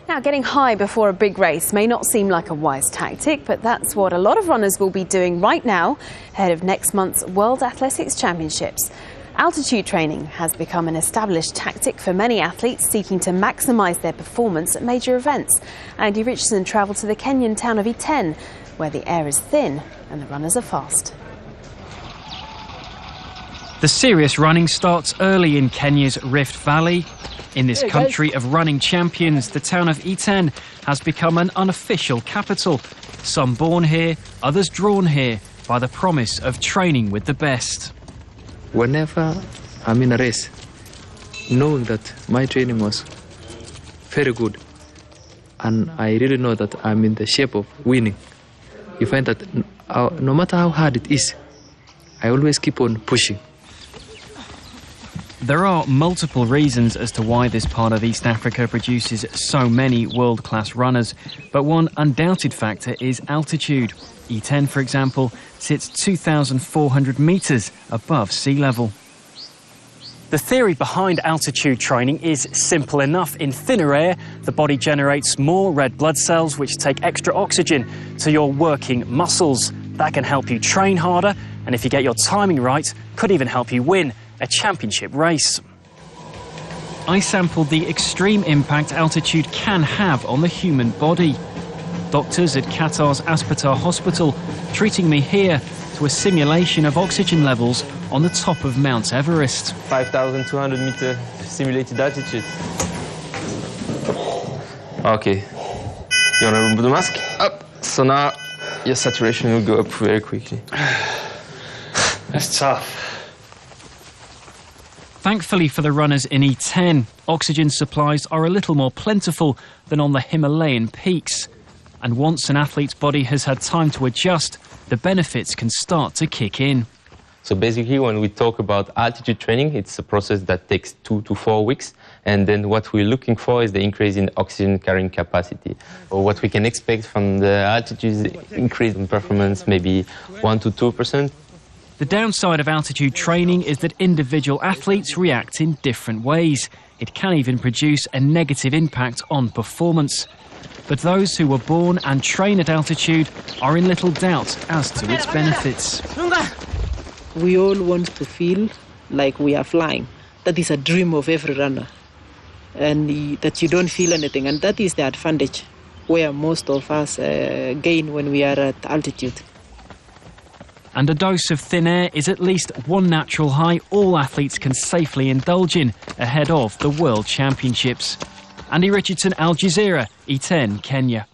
Now, getting high before a big race may not seem like a wise tactic, but that's what a lot of runners will be doing right now ahead of next month's World Athletics Championships. Altitude training has become an established tactic for many athletes seeking to maximise their performance at major events. Andy Richardson travelled to the Kenyan town of Iten, where the air is thin and the runners are fast. The serious running starts early in Kenya's Rift Valley. In this country of running champions, the town of Iten has become an unofficial capital. Some born here, others drawn here by the promise of training with the best. Whenever I'm in a race, knowing that my training was very good and I really know that I'm in the shape of winning, you find that no matter how hard it is, I always keep on pushing. There are multiple reasons as to why this part of East Africa produces so many world-class runners, but one undoubted factor is altitude. Iten, for example, sits 2,400 metres above sea level. The theory behind altitude training is simple enough. In thinner air, the body generates more red blood cells which take extra oxygen to your working muscles. That can help you train harder, and if you get your timing right, could even help you win a championship race. I sampled the extreme impact altitude can have on the human body. Doctors at Qatar's Aspetar Hospital treating me here to a simulation of oxygen levels on the top of Mount Everest. 5,200 meter simulated altitude. Okay, you want to remove the mask? Up. So now your saturation will go up very quickly. That's tough. Thankfully for the runners in Iten, oxygen supplies are a little more plentiful than on the Himalayan peaks. And once an athlete's body has had time to adjust, the benefits can start to kick in. So basically, when we talk about altitude training, it's a process that takes 2 to 4 weeks. And then what we're looking for is the increase in oxygen carrying capacity. Or what we can expect from the altitude is increase in performance, maybe 1 to 2%. The downside of altitude training is that individual athletes react in different ways. It can even produce a negative impact on performance. But those who were born and train at altitude are in little doubt as to its benefits. We all want to feel like we are flying. That is a dream of every runner. And that you don't feel anything. And that is the advantage where most of us gain when we are at altitude. And a dose of thin air is at least one natural high all athletes can safely indulge in ahead of the World Championships. Andy Richardson, Al Jazeera, Iten, Kenya.